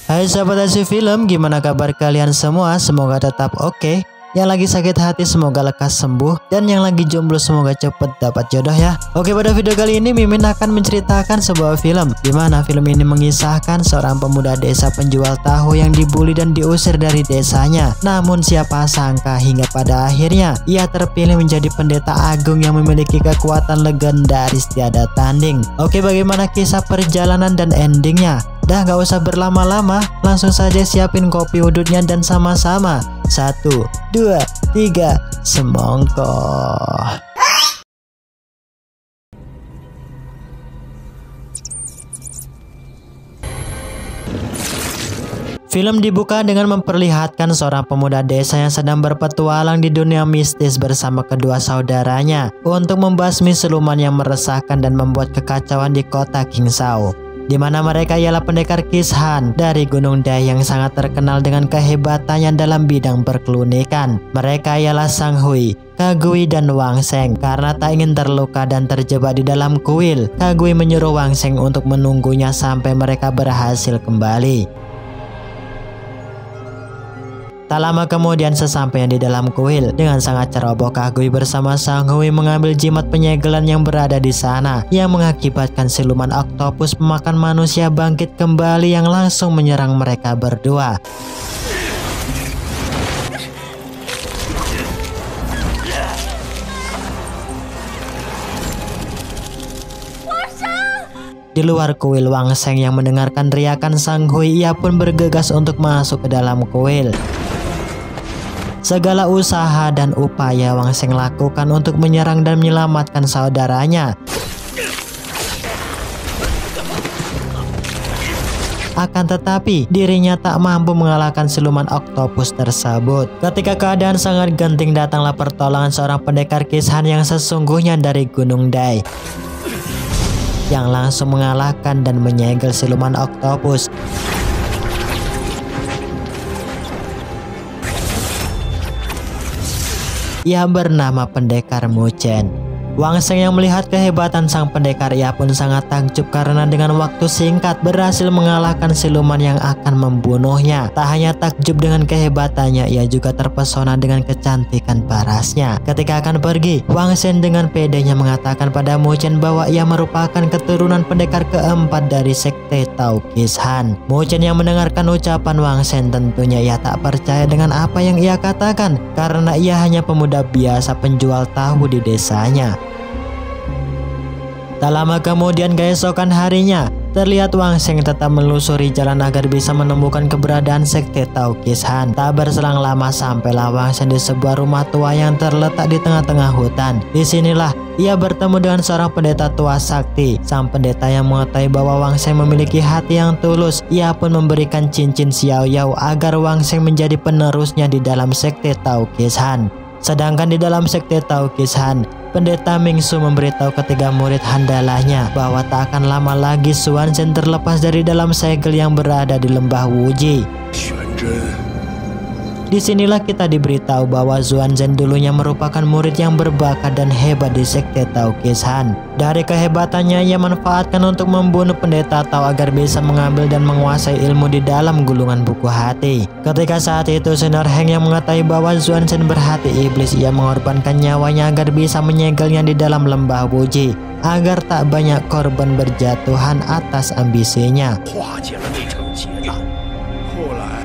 Hai sahabat hasil film, gimana kabar kalian semua? Semoga tetap oke. Yang lagi sakit hati semoga lekas sembuh, dan yang lagi jomblo semoga cepet dapat jodoh ya. Oke, pada video kali ini Mimin akan menceritakan sebuah film di mana film ini mengisahkan seorang pemuda desa penjual tahu yang dibully dan diusir dari desanya. Namun siapa sangka hingga pada akhirnya ia terpilih menjadi pendeta agung yang memiliki kekuatan legendaris tiada tanding. Oke, bagaimana kisah perjalanan dan endingnya? Dah gak usah berlama-lama, langsung saja siapin kopi udutnya dan sama-sama 1, 2, 3, semongko. Film dibuka dengan memperlihatkan seorang pemuda desa yang sedang berpetualang di dunia mistis bersama kedua saudaranya untuk membasmi siluman yang meresahkan dan membuat kekacauan di kota Kingsau, di mana mereka ialah pendekar Kishan dari Gunung Dai yang sangat terkenal dengan kehebatannya dalam bidang perkelunikan. Mereka ialah Sang Hui, Kagui dan Wang Sheng. Karena tak ingin terluka dan terjebak di dalam kuil, Kagui menyuruh Wang Sheng untuk menunggunya sampai mereka berhasil kembali. Tak lama kemudian sesampainya di dalam kuil, dengan sangat ceroboh Kagui bersama Sang Hui mengambil jimat penyegelan yang berada di sana, yang mengakibatkan siluman oktopus pemakan manusia bangkit kembali yang langsung menyerang mereka berdua. Di luar kuil, Wang Sheng yang mendengarkan teriakan Sang Hui, ia pun bergegas untuk masuk ke dalam kuil. Segala usaha dan upaya Wang Sheng lakukan untuk menyerang dan menyelamatkan saudaranya. Akan tetapi dirinya tak mampu mengalahkan siluman oktopus tersebut. Ketika keadaan sangat genting, datanglah pertolongan seorang pendekar Kishan yang sesungguhnya dari Gunung Dai, yang langsung mengalahkan dan menyegel siluman oktopus. Ia bernama pendekar Mu Chen. Wang Sheng yang melihat kehebatan sang pendekar, ia pun sangat takjub karena dengan waktu singkat berhasil mengalahkan siluman yang akan membunuhnya. Tak hanya takjub dengan kehebatannya, ia juga terpesona dengan kecantikan parasnya. Ketika akan pergi, Wang Sheng dengan pedenya mengatakan pada Mu Chen bahwa ia merupakan keturunan pendekar keempat dari sekte Tao Kishan. Mu Chen yang mendengarkan ucapan Wang Sheng, tentunya ia tak percaya dengan apa yang ia katakan, karena ia hanya pemuda biasa penjual tahu di desanya. Tak lama kemudian, keesokan harinya, terlihat Wang Sheng tetap menelusuri jalan agar bisa menemukan keberadaan sekte Tao Kishan. Tak berselang lama sampailah Wang Sheng di sebuah rumah tua yang terletak di tengah-tengah hutan. Disinilah ia bertemu dengan seorang pendeta tua sakti. Sang pendeta yang mengetahui bahwa Wang Sheng memiliki hati yang tulus, ia pun memberikan cincin Xiao Yao agar Wang Sheng menjadi penerusnya di dalam sekte Tao Kishan. Sedangkan di dalam sekte Tao Kishan, pendeta Mingsu memberitahu ketiga murid handalanya bahwa tak akan lama lagi Xuan Zhen terlepas dari dalam segel yang berada di lembah Wuji. Disinilah kita diberitahu bahwa Xuan Zhen dulunya merupakan murid yang berbakat dan hebat di sekte Tao Kishan. Dari kehebatannya ia manfaatkan untuk membunuh pendeta Tao agar bisa mengambil dan menguasai ilmu di dalam gulungan buku hati. Ketika saat itu Senior Heng yang mengetahui bahwa Xuan Zhen berhati iblis, ia mengorbankan nyawanya agar bisa menyegelnya di dalam lembah Wuji, agar tak banyak korban berjatuhan atas ambisinya.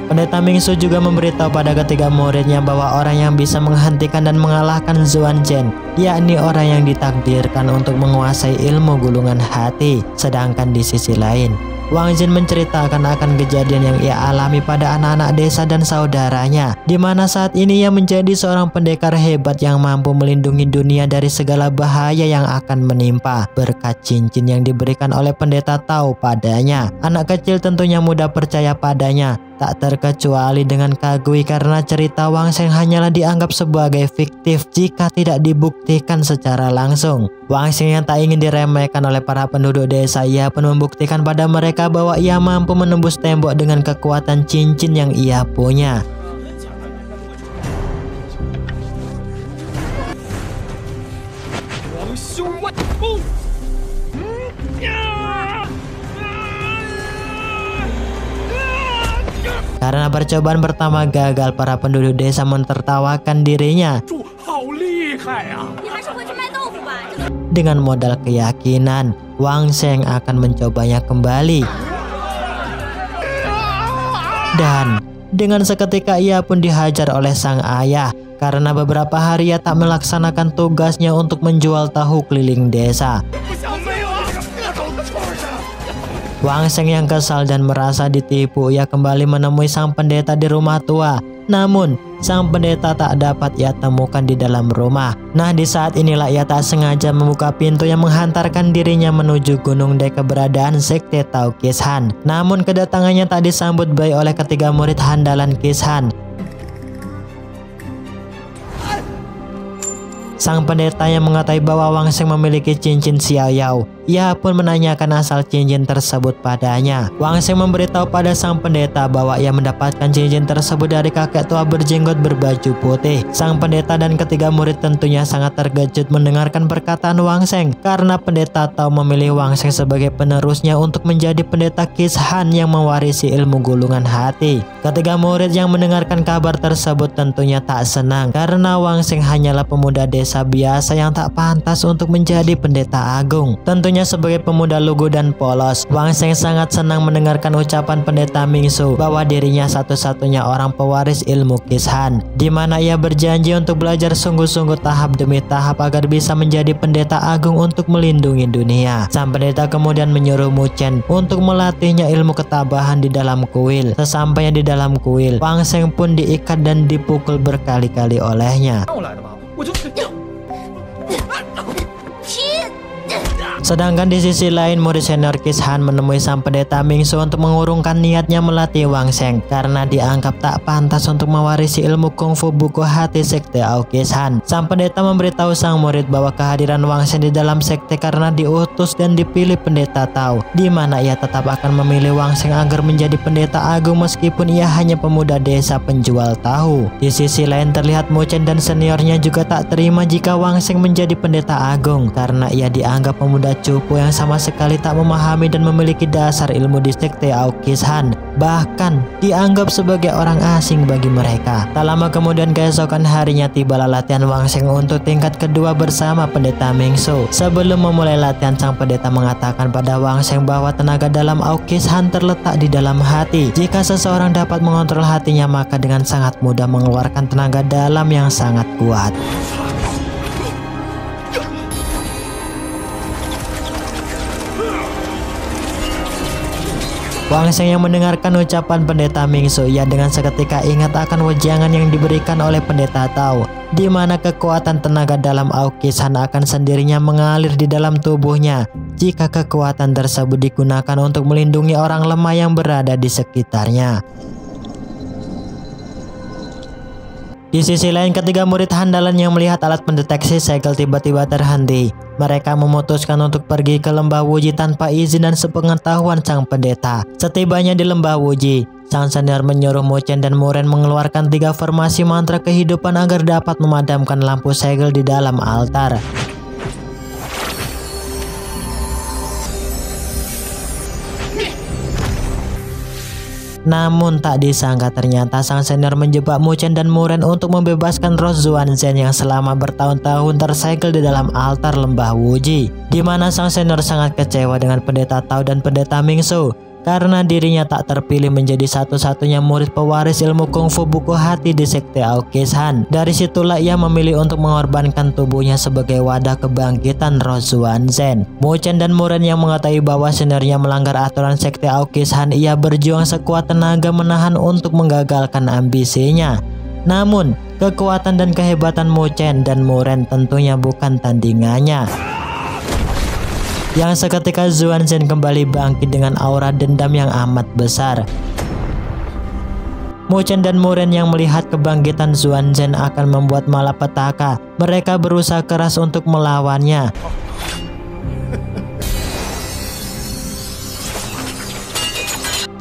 Pendeta Mingsu juga memberitahu pada ketiga muridnya bahwa orang yang bisa menghentikan dan mengalahkan Xuan Zhen, yakni orang yang ditakdirkan untuk menguasai ilmu gulungan hati. Sedangkan di sisi lain, Wang Zhen menceritakan akan kejadian yang ia alami pada anak-anak desa dan saudaranya, di mana saat ini ia menjadi seorang pendekar hebat yang mampu melindungi dunia dari segala bahaya yang akan menimpa berkat cincin yang diberikan oleh pendeta Tao padanya. Anak kecil tentunya mudah percaya padanya, tak terkecuali dengan Kagui, karena cerita Wang Sheng hanyalah dianggap sebagai fiktif jika tidak dibuktikan secara langsung. Wang Sheng yang tak ingin diremehkan oleh para penduduk desa, ia pun membuktikan pada mereka bahwa ia mampu menembus tembok dengan kekuatan cincin yang ia punya. Karena percobaan pertama gagal, para penduduk desa mentertawakan dirinya. Dengan modal keyakinan, Wang Sheng akan mencobanya kembali. Dan dengan seketika ia pun dihajar oleh sang ayah karena beberapa hari ia tak melaksanakan tugasnya untuk menjual tahu keliling desa. Wang Sheng yang kesal dan merasa ditipu, ia kembali menemui sang pendeta di rumah tua. Namun, sang pendeta tak dapat ia temukan di dalam rumah. Nah, di saat inilah ia tak sengaja membuka pintu yang menghantarkan dirinya menuju Gunung De, keberadaan sekte Tao Kishan. Namun, kedatangannya tak disambut baik oleh ketiga murid handalan Kishan. Sang pendeta yang mengetahui bahwa Wang Sheng memiliki cincin Xiao Yao, ia pun menanyakan asal cincin tersebut padanya. Wang Sheng memberitahu pada sang pendeta bahwa ia mendapatkan cincin tersebut dari kakek tua berjenggot berbaju putih. Sang pendeta dan ketiga murid tentunya sangat terkejut mendengarkan perkataan Wang Sheng, karena pendeta tahu memilih Wang Sheng sebagai penerusnya untuk menjadi pendeta Kishan yang mewarisi ilmu gulungan hati. Ketiga murid yang mendengarkan kabar tersebut tentunya tak senang, karena Wang Sheng hanyalah pemuda desa biasa yang tak pantas untuk menjadi pendeta agung. Tentunya sebagai pemuda lugu dan polos, Wang Sheng sangat senang mendengarkan ucapan pendeta Mingsu bahwa dirinya satu-satunya orang pewaris ilmu Kishan, di mana ia berjanji untuk belajar sungguh-sungguh tahap demi tahap agar bisa menjadi pendeta agung untuk melindungi dunia. Sang pendeta kemudian menyuruh Mu Chen untuk melatihnya ilmu ketabahan di dalam kuil. Sesampainya di dalam kuil, Wang Sheng pun diikat dan dipukul berkali-kali olehnya. Sedangkan di sisi lain, murid senior Kishan menemui sang pendeta Mingsu untuk mengurungkan niatnya melatih Wang Sheng karena dianggap tak pantas untuk mewarisi ilmu kungfu buku hati sekte Ao Kishan. Sang pendeta memberitahu sang murid bahwa kehadiran Wang Sheng di dalam sekte karena diutus dan dipilih pendeta Tao, di mana ia tetap akan memilih Wang Sheng agar menjadi pendeta agung meskipun ia hanya pemuda desa penjual tahu. Di sisi lain terlihat Mu Chen dan seniornya juga tak terima jika Wang Sheng menjadi pendeta agung karena ia dianggap pemuda cupu yang sama sekali tak memahami dan memiliki dasar ilmu di sekte Ao Kishan, bahkan dianggap sebagai orang asing bagi mereka. Tak lama kemudian keesokan harinya tibalah latihan Wang Sheng untuk tingkat kedua bersama pendeta Mingsu. Sebelum memulai latihan, sang pendeta mengatakan pada Wang Sheng bahwa tenaga dalam Ao Kishan terletak di dalam hati. Jika seseorang dapat mengontrol hatinya, maka dengan sangat mudah mengeluarkan tenaga dalam yang sangat kuat. Wang Sheng yang mendengarkan ucapan pendeta Mingsu, ia dengan seketika ingat akan wejangan yang diberikan oleh pendeta Tao, di mana kekuatan tenaga dalam Ao Kishan akan sendirinya mengalir di dalam tubuhnya jika kekuatan tersebut digunakan untuk melindungi orang lemah yang berada di sekitarnya. Di sisi lain, ketiga murid handalan yang melihat alat pendeteksi segel tiba-tiba terhenti. Mereka memutuskan untuk pergi ke lembah Wuji tanpa izin dan sepengetahuan sang pendeta. Setibanya di lembah Wuji, sang senior menyuruh Mu Chen dan Mu Ren mengeluarkan 3 formasi mantra kehidupan agar dapat memadamkan lampu segel di dalam altar. Namun tak disangka ternyata sang senior menjebak Mu Chen dan Mu Ren untuk membebaskan roh Zuan Zhen yang selama bertahun-tahun tersegel di dalam altar lembah Wuji, di mana sang senior sangat kecewa dengan pendeta Tao dan pendeta Mingsu karena dirinya tak terpilih menjadi satu-satunya murid pewaris ilmu kungfu buku hati di sekte Ao Kishan. Dari situlah ia memilih untuk mengorbankan tubuhnya sebagai wadah kebangkitan roh Zuan Zhen. Mu Chen dan Mu Ren yang mengetahui bahwa seniornya melanggar aturan sekte Ao Kishan, ia berjuang sekuat tenaga menahan untuk menggagalkan ambisinya. Namun, kekuatan dan kehebatan Mu Chen dan Mu Ren tentunya bukan tandingannya. Yang seketika Zuan Zhen kembali bangkit dengan aura dendam yang amat besar. Mu Chen dan Mu Ren yang melihat kebangkitan Zuan Zhen akan membuat malapetaka. Mereka berusaha keras untuk melawannya.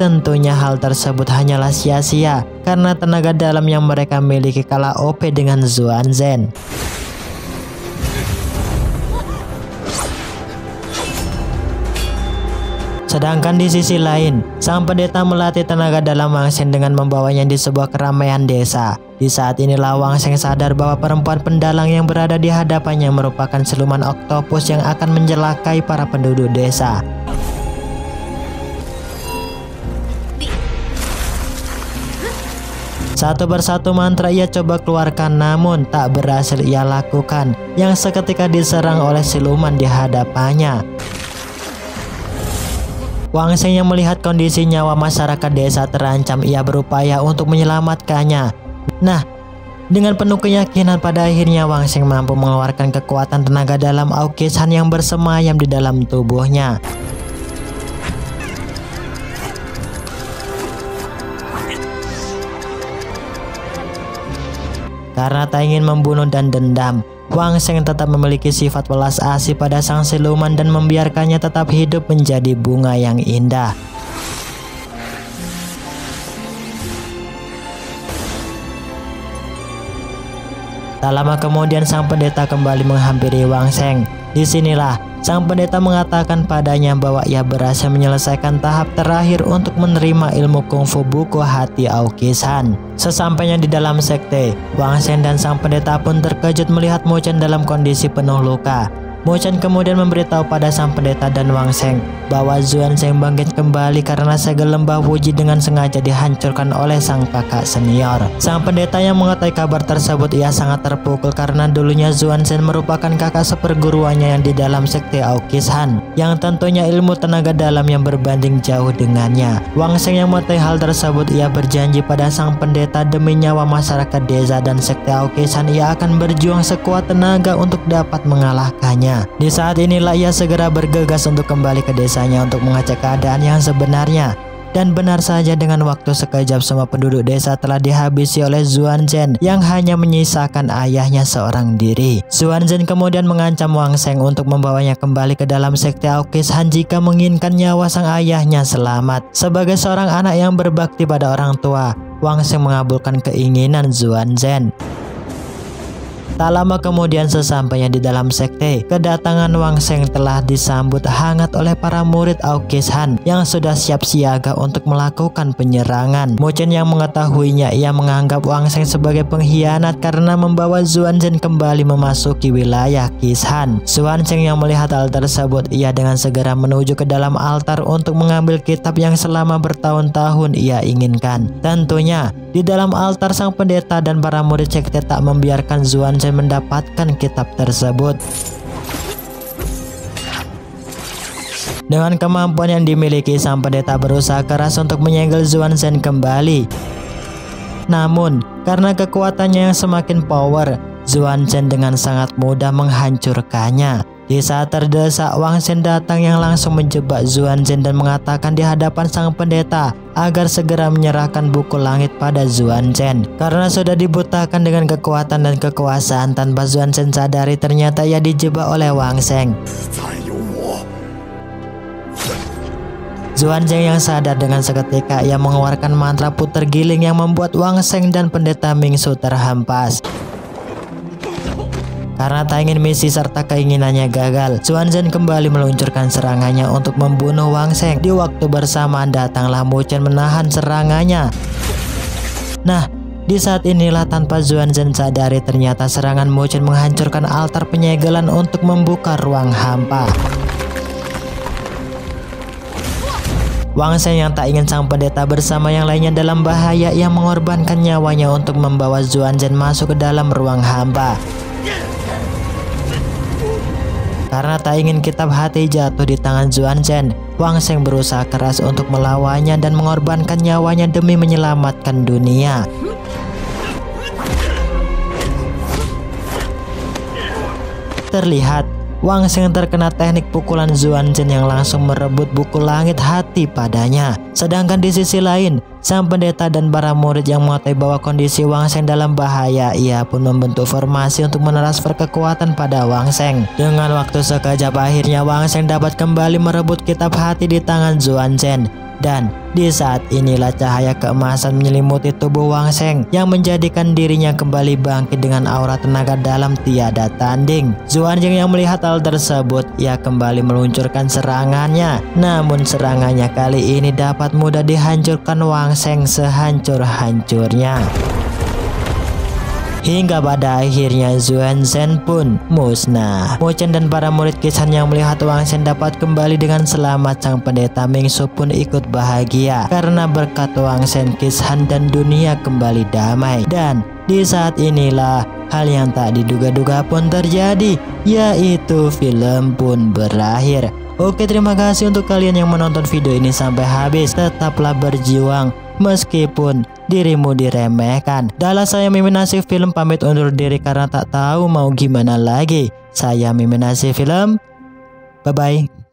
Tentunya hal tersebut hanyalah sia-sia karena tenaga dalam yang mereka miliki kalah OP dengan Zuan Zhen. Sedangkan di sisi lain, sang pendeta melatih tenaga dalam Wang Sheng dengan membawanya di sebuah keramaian desa. Di saat inilah Wang Sheng sadar bahwa perempuan pendalang yang berada di hadapannya merupakan siluman oktopus yang akan menjelakai para penduduk desa. Satu persatu mantra ia coba keluarkan namun tak berhasil ia lakukan, yang seketika diserang oleh siluman di hadapannya. Wang Sheng yang melihat kondisi nyawa masyarakat desa terancam, ia berupaya untuk menyelamatkannya. Nah, dengan penuh keyakinan pada akhirnya Wang Sheng mampu mengeluarkan kekuatan tenaga dalam Aokishan yang bersemayam di dalam tubuhnya. Karena tak ingin membunuh dan dendam, Wang Sheng tetap memiliki sifat welas asih pada sang siluman dan membiarkannya tetap hidup menjadi bunga yang indah. Tak lama kemudian sang pendeta kembali menghampiri Wang Sheng. Disinilah sang pendeta mengatakan padanya bahwa ia berhasil menyelesaikan tahap terakhir untuk menerima ilmu kungfu buku hati Aokishan. Sesampainya di dalam sekte, Wang Sheng dan sang pendeta pun terkejut melihat Mu Chen dalam kondisi penuh luka. Mu Chen kemudian memberitahu pada sang pendeta dan Wang Sheng bahwa Xuan Zeng bangkit kembali karena segel lembah Wuji dengan sengaja dihancurkan oleh sang kakak senior. Sang pendeta yang mengetahui kabar tersebut ia sangat terpukul karena dulunya Xuan Zeng merupakan kakak seperguruannya yang di dalam sekte Aokishan, yang tentunya ilmu tenaga dalam yang berbanding jauh dengannya. Wang Sheng yang mengetahui hal tersebut ia berjanji pada sang pendeta demi nyawa masyarakat desa dan sekte Aokishan ia akan berjuang sekuat tenaga untuk dapat mengalahkannya. Di saat inilah ia segera bergegas untuk kembali ke desanya untuk mengecek keadaan yang sebenarnya. Dan benar saja dengan waktu sekejap semua penduduk desa telah dihabisi oleh Xuan Zhen yang hanya menyisakan ayahnya seorang diri. Xuan Zhen kemudian mengancam Wang Sheng untuk membawanya kembali ke dalam sekte Aokishan jika menginginkan nyawa sang ayahnya selamat. Sebagai seorang anak yang berbakti pada orang tua, Wang Sheng mengabulkan keinginan Xuan Zhen. Tak lama kemudian sesampainya di dalam sekte, kedatangan Wang Sheng telah disambut hangat oleh para murid Aokishan yang sudah siap siaga untuk melakukan penyerangan. Mu Chen yang mengetahuinya ia menganggap Wang Sheng sebagai pengkhianat karena membawa Xuan Zhen kembali memasuki wilayah Kishan. Xuan Zhen yang melihat hal tersebut ia dengan segera menuju ke dalam altar untuk mengambil kitab yang selama bertahun-tahun ia inginkan. Tentunya di dalam altar sang pendeta dan para murid sekte tak membiarkan Xuan Zhen mendapatkan kitab tersebut. Dengan kemampuan yang dimiliki, sang pendeta berusaha keras untuk menyegel Xuan Zhen kembali. Namun karena kekuatannya yang semakin power, Xuan Zhen dengan sangat mudah menghancurkannya. Di saat terdesak, Wang Sheng datang yang langsung menjebak Xuan Zhen dan mengatakan di hadapan sang pendeta agar segera menyerahkan buku langit pada Xuan Zhen. Karena sudah dibutakan dengan kekuatan dan kekuasaan, tanpa Xuan Zhen sadari ternyata ia dijebak oleh Wang Sheng. Xuan Zhen yang sadar dengan seketika ia mengeluarkan mantra puter giling yang membuat Wang Sheng dan pendeta Mingsu terhempas. Karena tak ingin misi serta keinginannya gagal, Xuan Zhen kembali meluncurkan serangannya untuk membunuh Wang Sheng. Di waktu bersamaan datanglah Mu Chen menahan serangannya. Nah, di saat inilah tanpa Xuan Zhen sadari ternyata serangan Mu Chen menghancurkan altar penyegelan untuk membuka ruang hampa. Wang Sheng yang tak ingin sang pendeta bersama yang lainnya dalam bahaya, ia mengorbankan nyawanya untuk membawa Xuan Zhen masuk ke dalam ruang hampa. Karena tak ingin kitab hati jatuh di tangan Xuan Zhen, Wang Sheng berusaha keras untuk melawannya dan mengorbankan nyawanya demi menyelamatkan dunia. Terlihat Wang Sheng terkena teknik pukulan Xuan Zhen yang langsung merebut buku langit hati padanya. Sedangkan di sisi lain, Sang pendeta dan para murid yang mengetahui bahwa kondisi Wang Sheng dalam bahaya, ia pun membentuk formasi untuk mentransfer kekuatan pada Wang Sheng. Dengan waktu sekejap akhirnya Wang Sheng dapat kembali merebut kitab hati di tangan Zuan Chen. Dan di saat inilah cahaya keemasan menyelimuti tubuh Wang Sheng yang menjadikan dirinya kembali bangkit dengan aura tenaga dalam tiada tanding. Zuan Chen yang melihat hal tersebut, ia kembali meluncurkan serangannya. Namun serangannya kali ini dapat mudah dihancurkan Wang Sheng sehancur-hancurnya. Hingga pada akhirnya Zuan Chen pun musnah. Mo Chen dan para murid Qishan yang melihat Wang Sheng dapat kembali dengan selamat, sang pendeta Ming Su pun ikut bahagia karena berkat Wang Sheng Qishan dan dunia kembali damai. Dan di saat inilah hal yang tak diduga-duga pun terjadi, yaitu film pun berakhir. Oke, terima kasih untuk kalian yang menonton video ini sampai habis. Tetaplah berjuang meskipun dirimu diremehkan. Dalam saya Mimin Asih Film pamit undur diri karena tak tahu mau gimana lagi. Saya Mimin Asih Film. Bye bye.